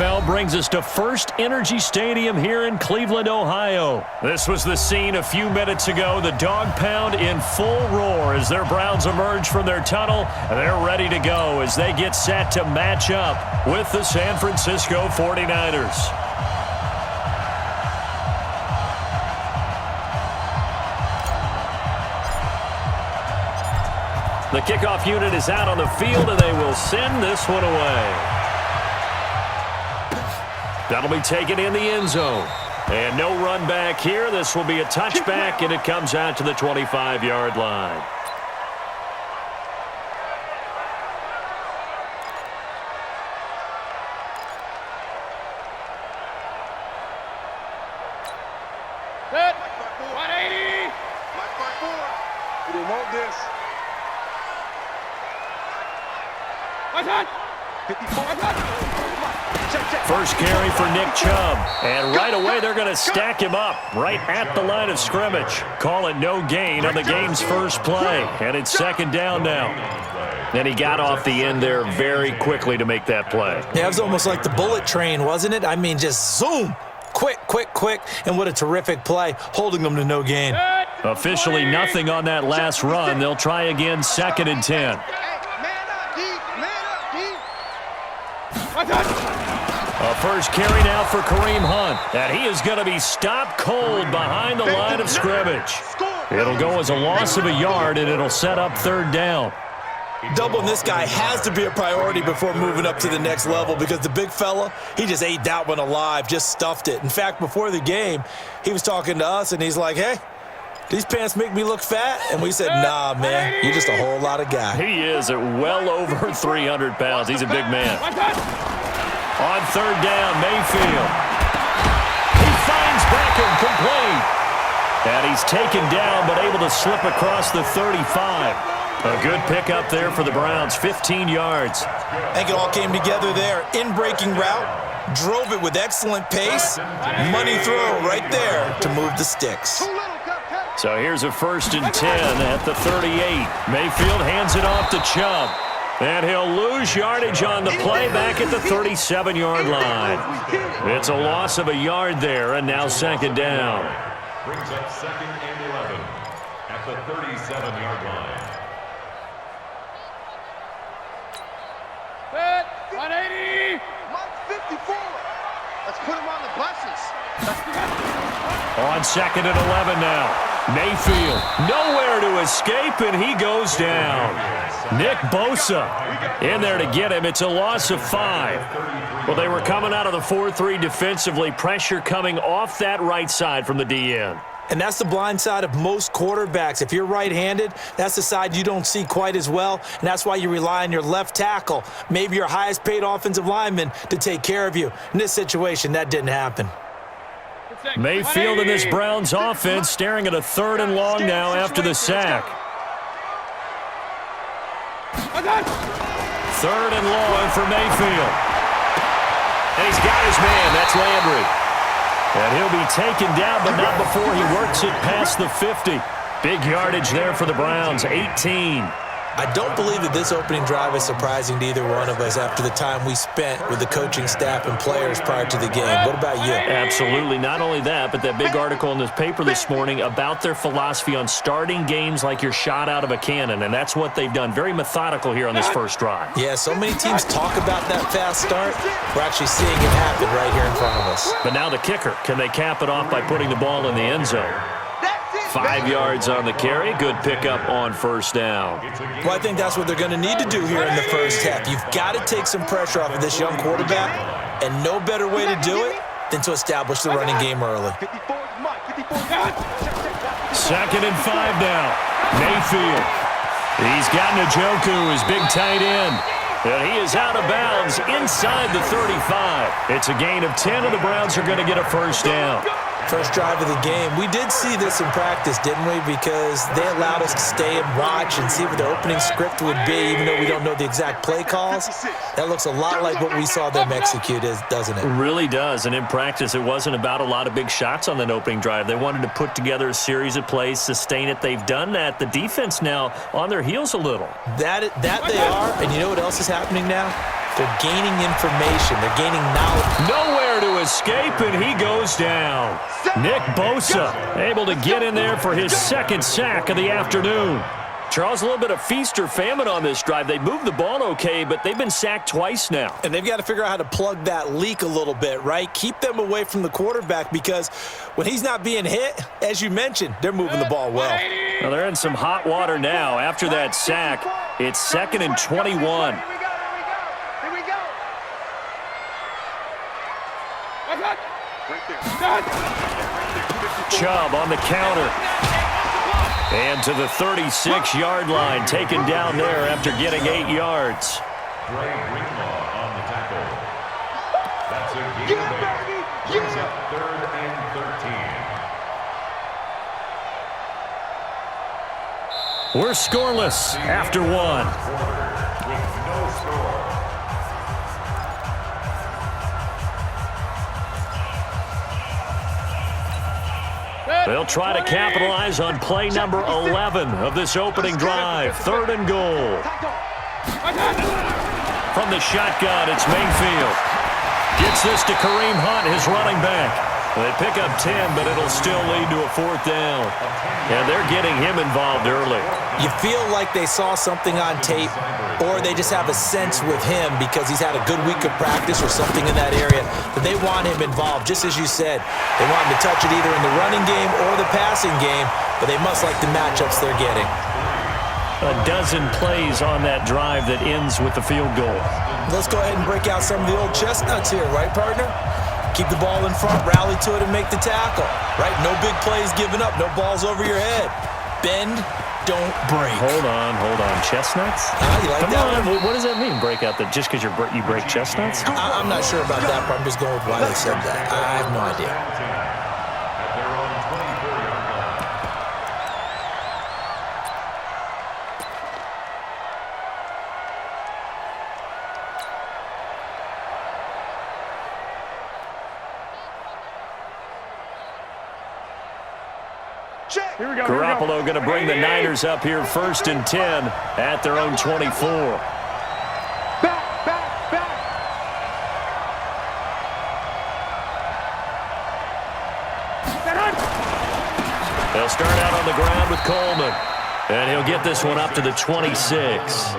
NFL brings us to First Energy Stadium here in Cleveland, Ohio. This was the scene a few minutes ago. The dog pound in full roar as their Browns emerge from their tunnel. They're ready to go as they get set to match up with the San Francisco 49ers. The kickoff unit is out on the field, and they will send this one away. That'll be taken in the end zone. And no run back here. This will be a touchback, and it comes out to the 25-yard line. Set. 180. We didn't want this. First carry for Nick Chubb. And right away, they're going to stack him up right at the line of scrimmage. Call it no gain on the game's first play. And it's second down now. And he got off the end there very quickly to make that play. Yeah, it was almost like the bullet train, wasn't it? I mean, just zoom. Quick, quick, quick. And what a terrific play, holding them to no gain. Officially nothing on that last run. They'll try again, second and 10. A first carry now for Kareem Hunt. And he is going to be stopped cold behind the line of scrimmage. It'll go as a loss of a yard, and it'll set up third down. Doubling this guy has to be a priority before moving up to the next level because the big fella, he just ate that one alive, just stuffed it. In fact, before the game, he was talking to us, and he's like, hey, these pants make me look fat? And we said, nah, man, you're just a whole lot of guy. He is at well over 300 pounds. He's a big man. On third down, Mayfield. He finds Beckham complete. And he's taken down but able to slip across the 35. A good pickup there for the Browns, 15 yards. I think it all came together there. In-breaking route, drove it with excellent pace. Money throw right there to move the sticks. So here's a first and 10 at the 38. Mayfield hands it off to Chubb. And he'll lose yardage on the play back at the 37-yard line. It's a loss of a yard there, and now second down. Brings up second and 11 at the 37-yard line. Set. 180. Mark 54. Let's put him on the buses. On second and 11 now. Mayfield, nowhere to escape, and he goes down. Nick Bosa in there to get him. It's a loss of 5. Well, they were coming out of the 4-3 defensively. Pressure coming off that right side from the DN. And that's the blind side of most quarterbacks. If you're right-handed, that's the side you don't see quite as well, and that's why you rely on your left tackle, maybe your highest-paid offensive lineman, to take care of you. In this situation, that didn't happen. Mayfield in this Browns offense staring at a third and long now after the sack. Third and long for Mayfield. And he's got his man. That's Landry. And he'll be taken down, but not before he works it past the 50. Big yardage there for the Browns, 18. I don't believe that this opening drive is surprising to either one of us after the time we spent with the coaching staff and players prior to the game. What about you? Absolutely. Not only that, but that big article in this paper this morning about their philosophy on starting games like you're shot out of a cannon, and that's what they've done. Very methodical here on this first drive. Yeah, so many teams talk about that fast start. We're actually seeing it happen right here in front of us. But now the kicker. Can they cap it off by putting the ball in the end zone? 5 yards on the carry. Good pickup on first down. Well, I think that's what they're going to need to do here in the first half. You've got to take some pressure off of this young quarterback, and no better way to do it than to establish the running game early. Second and 5 now. Mayfield. He's got Njoku, his big tight end. And he is out of bounds inside the 35. It's a gain of 10, and the Browns are going to get a first down. First drive of the game. We did see this in practice, didn't we? Because they allowed us to stay and watch and see what their opening script would be, even though we don't know the exact play calls. That looks a lot like what we saw them execute, doesn't it? It really does. And in practice, it wasn't about a lot of big shots on that opening drive. They wanted to put together a series of plays, sustain it. They've done that. The defense now on their heels a little. That they are. And you know what else is happening now? They're gaining information. They're gaining knowledge. Nowhere to escape, and he goes down. Nick Bosa able to get in there for his second sack of the afternoon. Charles, a little bit of feast or famine on this drive. They moved the ball okay, but they've been sacked twice now. And they've got to figure out how to plug that leak a little bit, right? Keep them away from the quarterback because when he's not being hit, as you mentioned, they're moving the ball well. Well, they're in some hot water now. After that sack, it's 2nd and 21. Here we go. Right there. Chubb on the counter. And to the 36-yard line, taken down there after getting 8 yards. Dre Greenlaw on the tackle. That's a gain of 8. Brings up 3rd and 13. We're scoreless after one. With no score. They'll try to capitalize on play number 11 of this opening drive. 3rd and goal. From the shotgun, it's Mayfield. Gets this to Kareem Hunt, his running back. They pick up 10, but it'll still lead to a 4th down. And they're getting him involved early. You feel like they saw something on tape, or they just have a sense with him because he's had a good week of practice or something in that area that they want him involved. Just as you said, they want him to touch it either in the running game or the passing game, but they must like the matchups they're getting. A dozen plays on that drive that ends with the field goal. Let's go ahead and break out some of the old chestnuts here, right, partner? Keep the ball in front, rally to it, and make the tackle, right? No big plays given up, no balls over your head. Bend, don't break. Hold on. Chestnuts? You like Come that on, one? what does that mean, break out? Just because you break chestnuts? I'm not sure about that part. I'm just going with why they said that. I have no idea. At their own 24-yard line. Garoppolo going to bring the Niners up here 1st and 10 at their own 24. Back. They'll start out on the ground with Coleman. And he'll get this one up to the 26.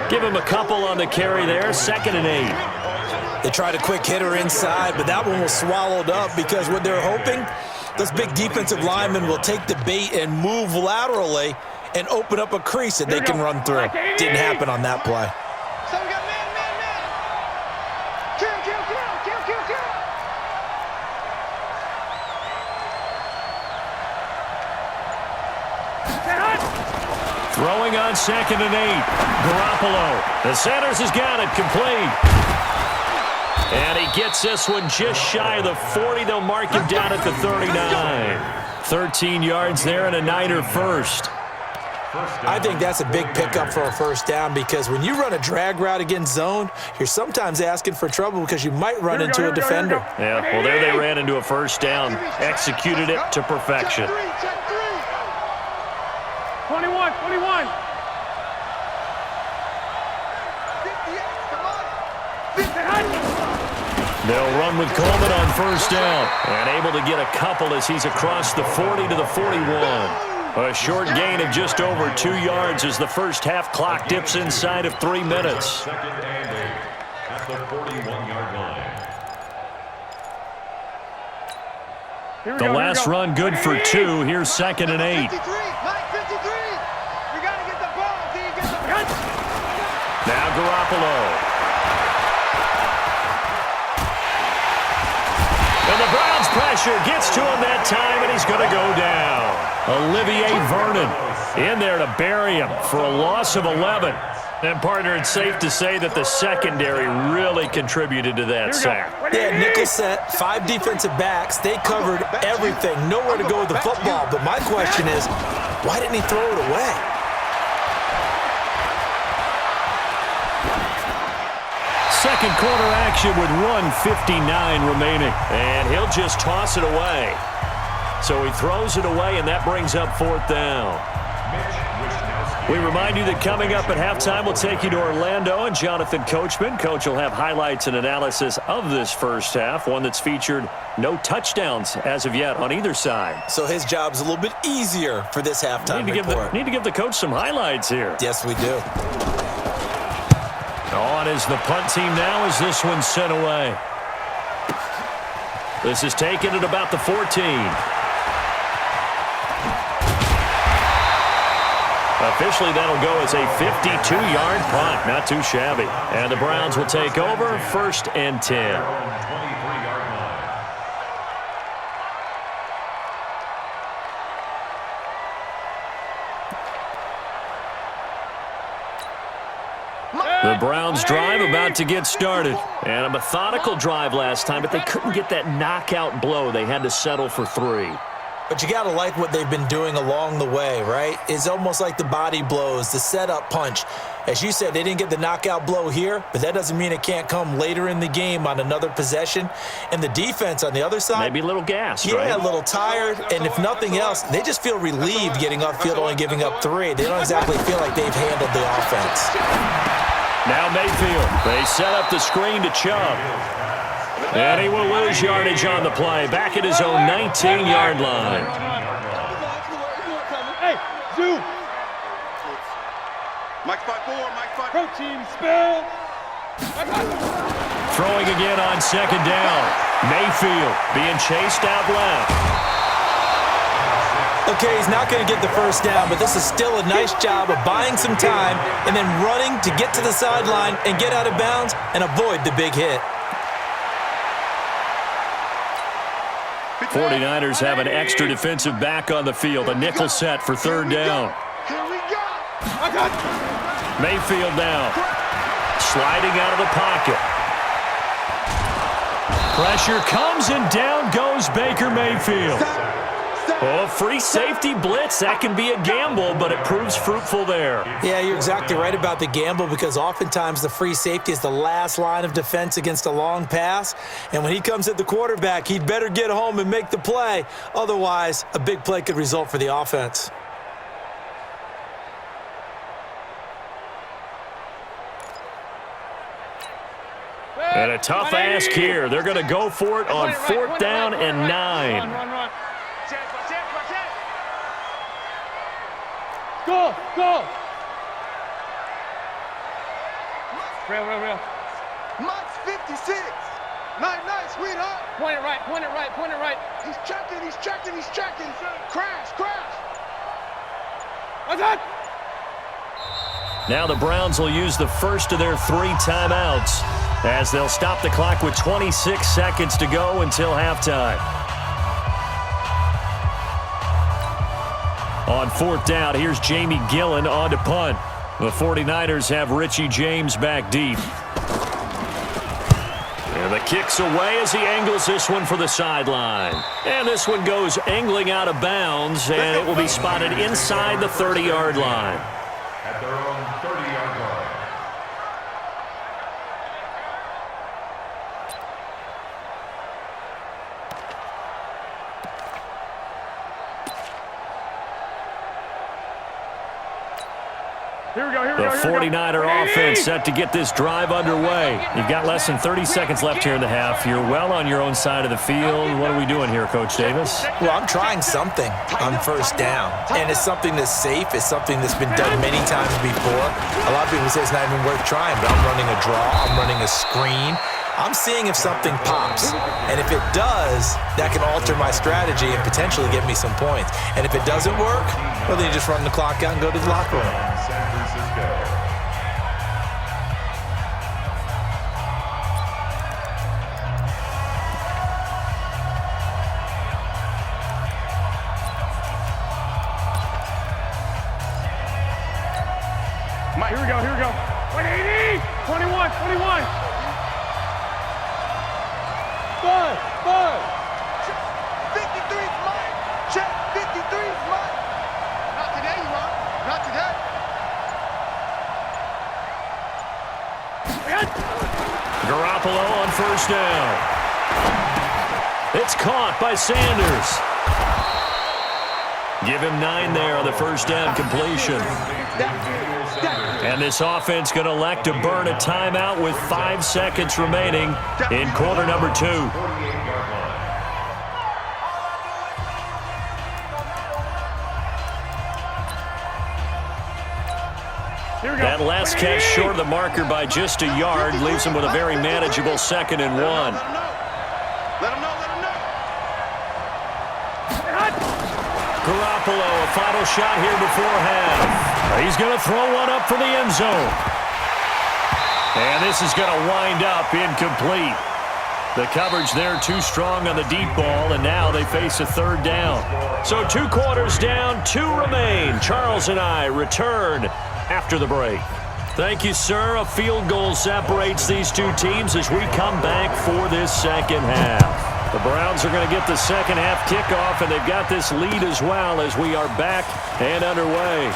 Give him a couple on the carry there. 2nd and 8. They tried a quick hitter inside, but that one was swallowed up because what they're hoping, those big defensive linemen will take the bait and move laterally and open up a crease that they can run through. Didn't happen on that play. So we got man. Kill. Throwing on 2nd and 8. Garoppolo. The Sanders has got it complete. And he gets this one just shy of the 40. They'll mark him down at the 39. 13 yards there and a Niner first. I think that's a big pickup for a 1st down because when you run a drag route against zone, you're sometimes asking for trouble because you might run into a defender. Yeah, well, there they ran into a 1st down. Executed it to perfection. Check 3. 21. 58, come on. 58. They'll run with Coleman on 1st down. And able to get a couple as he's across the 40 to the 41. A short gain of just over 2 yards as the first half clock dips inside of 3 minutes. 2nd and 8 at the 41-yard line. The last run good for 2. Here's 2nd and 8. 53. Mike, 53. We got to get the ball until you get the Now Garoppolo. And the Browns pressure gets to him that time, and he's going to go down. Olivier Vernon in there to bury him for a loss of 11. And, partner, it's safe to say that the secondary really contributed to that sack. Yeah, nickel set, 5 defensive backs. They covered everything. Nowhere to go with the football. But my question is, why didn't he throw it away? Second quarter action with 1:59 remaining. And he'll just toss it away. So he throws it away, and that brings up 4th down. Mitch Wishnowsky We remind you that coming up at halftime, we'll take you to Orlando and Jonathan Coachman. Coach will have highlights and analysis of this first half, one that's featured no touchdowns as of yet on either side. So his job's a little bit easier for this halftime report. Need to give the coach some highlights here. Yes, we do. On is the punt team now as this one's sent away. This is taken at about the 14. Officially, that'll go as a 52-yard punt. Not too shabby. And the Browns will take over, 1st and 10. The Browns drive about to get started. And a methodical drive last time, but they couldn't get that knockout blow. They had to settle for 3. But you got to like what they've been doing along the way, right? It's almost like the body blows, the setup punch. As you said, they didn't get the knockout blow here, but that doesn't mean it can't come later in the game on another possession. And the defense on the other side, maybe a little gassed, yeah, right? A little tired. And if nothing else, they just feel relieved getting upfield, only giving up 3. They don't exactly feel like they've handled the offense. Now Mayfield. They set up the screen to Chubb. And he will lose yardage on the play. Back at his own 19-yard line. Hey, Zoo. Mike 5-4, Mike 5. Protein spill. Throwing again on 2nd down. Mayfield being chased out left. Okay, he's not going to get the first down, but this is still a nice job of buying some time and then running to get to the sideline and get out of bounds and avoid the big hit. 49ers have an extra defensive back on the field. A nickel set for 3rd down. Here we go. Mayfield now. Sliding out of the pocket. Pressure comes and down goes Baker Mayfield. Oh, free safety blitz. That can be a gamble, but it proves fruitful there. Yeah, you're exactly right about the gamble because oftentimes the free safety is the last line of defense against a long pass. And when he comes at the quarterback, he'd better get home and make the play. Otherwise, a big play could result for the offense. And a tough ask here. They're going to go for it on 4th down and 9. Go, go. Real. Mike's 56. Nice, sweetheart. Point it right. He's checking. Crash. What's that? Now the Browns will use the first of their 3 timeouts as they'll stop the clock with 26 seconds to go until halftime. On 4th down, here's Jamie Gillen on to punt. The 49ers have Richie James back deep. And the kick's away as he angles this one for the sideline. And this one goes angling out of bounds, and it will be spotted inside the 30-yard line. At their own 30-yard line. The 49er offense set to get this drive underway. You've got less than 30 seconds left here in the half. You're well on your own side of the field. What are we doing here, Coach Davis? Well, I'm trying something on 1st down. And it's something that's safe. It's something that's been done many times before. A lot of people say it's not even worth trying, but I'm running a draw. I'm running a screen. I'm seeing if something pops. And if it does, that can alter my strategy and potentially get me some points. And if it doesn't work, well, then you just run the clock out and go to the locker room. San Francisco. Mike, here we go. 180, 21. Bud. 53's mine. Check, 53's mine. Not today, Ron. Not today. Garoppolo on 1st down. It's caught by Sanders. Give him 9 there on the first down completion. And this offense going to elect to burn a timeout with 5 seconds remaining in quarter number 2. That last catch short of the marker by just a yard leaves him with a very manageable 2nd and 1. Let him know. Garoppolo, a final shot here before half. He's going to throw one up for the end zone. And this is going to wind up incomplete. The coverage there too strong on the deep ball, and now they face a 3rd down. So 2 quarters down, 2 remain. Charles and I return after the break. Thank you, sir. A field goal separates these 2 teams as we come back for this second half. The Browns are going to get the second half kickoff, and they've got this lead as well as we are back and underway.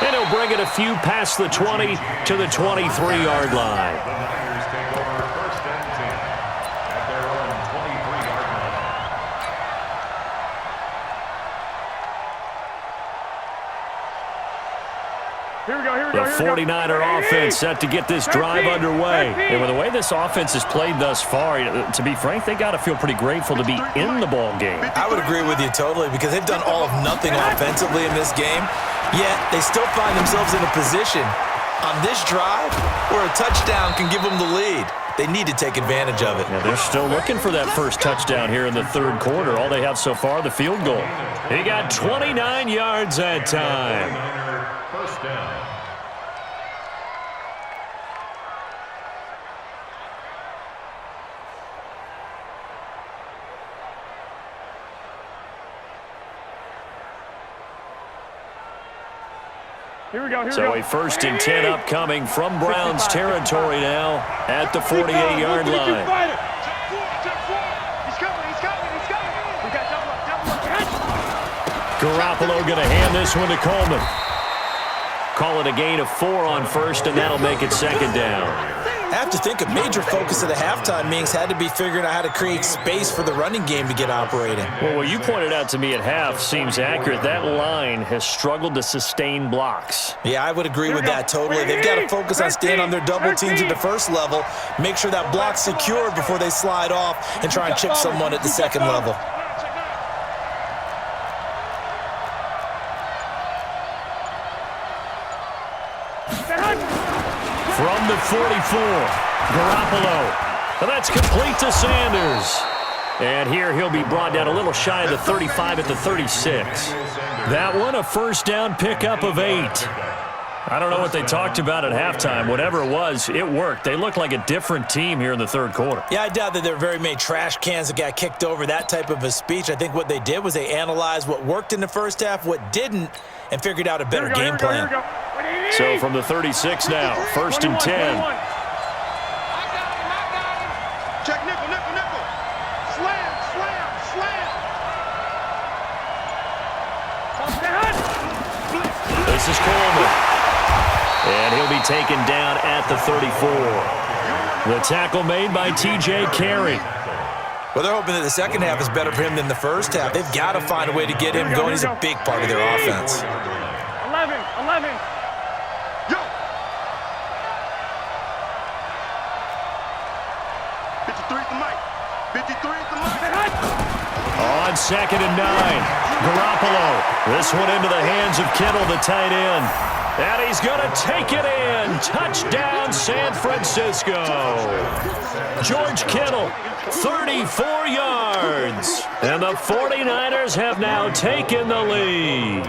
And he'll bring it a few past the 20 to the 23-yard line. The Niners take over 1st and 10 at their own 23-yard line. The 49er offense set to get this drive underway. And with the way this offense has played thus far, to be frank, they got to feel pretty grateful to be in the ball game. I would agree with you totally because they've done all of nothing offensively in this game, yet they still find themselves in a position on this drive where a touchdown can give them the lead. They need to take advantage of it. Yeah, they're still looking for that first touchdown here in the 3rd quarter. All they have so far, the field goal. He got 29 yards that time. First down. So a 1st and 10 upcoming from Browns territory now at the 48-yard line. Garoppolo going to hand this one to Coleman. Call it a gain of 4 on 1st, and that'll make it 2nd down. I have to think a major focus of the halftime meetings had to be figuring out how to create space for the running game to get operating. Well, what you pointed out to me at half seems accurate. That line has struggled to sustain blocks. Yeah, I would agree with that totally. They've got to focus on staying on their double teams at the 1st level, make sure that block's secured before they slide off and try and chip someone at the 2nd level. From the 44, Garoppolo. And that's complete to Sanders. And here he'll be brought down a little shy of the 35 at the 36. That one, a 1st down pickup of 8. I don't know what they talked about at halftime. Whatever it was, it worked. They looked like a different team here in the 3rd quarter. Yeah, I doubt that there were very many trash cans that got kicked over, that type of a speech. I think what they did was they analyzed what worked in the 1st half, what didn't, and figured out a better game plan. So from the 36 now, 1st and 10. I got him. Check nickel. Slam. This is Coleman. And he'll be taken down at the 34. The tackle made by T.J. Carey. Well, they're hoping that the 2nd half is better for him than the 1st half. They've got to find a way to get him going. He's a big part of their offense. 11. Yo. 53 at the mic. 53 at the mic. On 2nd and 9, Garoppolo. This one into the hands of Kittle, the tight end. And he's going to take it in. Touchdown, San Francisco. George Kittle, 34 yards. And the 49ers have now taken the lead.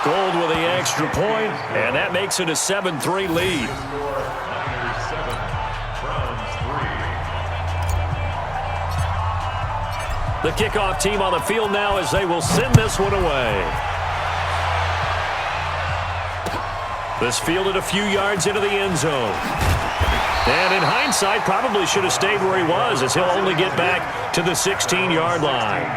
Gold with the extra point, and that makes it a 7-3 lead. Niners 7, Browns 3. The kickoff team on the field now as they will send this one away. This fielded a few yards into the end zone. And in hindsight, probably should have stayed where he was as he'll only get back to the 16-yard line.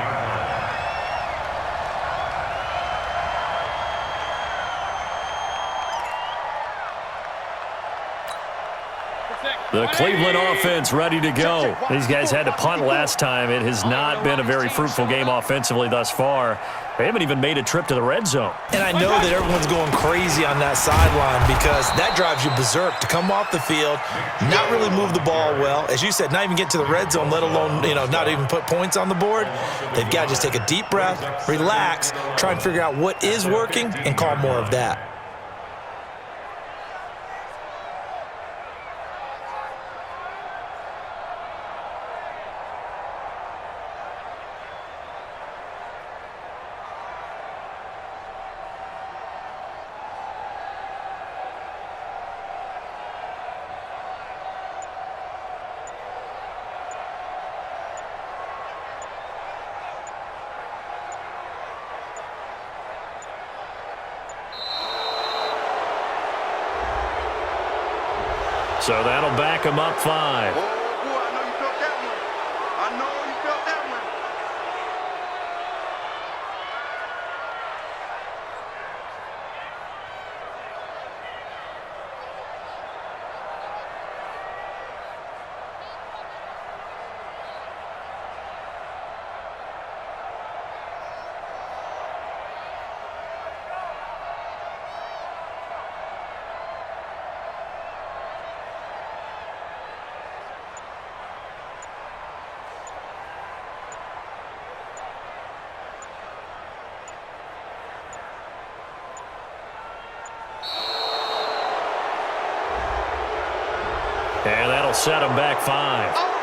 The Cleveland offense ready to go. These guys had to punt last time. It has not been a very fruitful game offensively thus far. They haven't even made a trip to the red zone. And I know that everyone's going crazy on that sideline because that drives you berserk to come off the field, not really move the ball well. As you said, not even get to the red zone, let alone, not even put points on the board. They've got to just take a deep breath, relax, try and figure out what is working and call more of that. So that'll back him up 5. Oh, boy, I know you felt that one. I know you felt that one. And that'll set him back 5.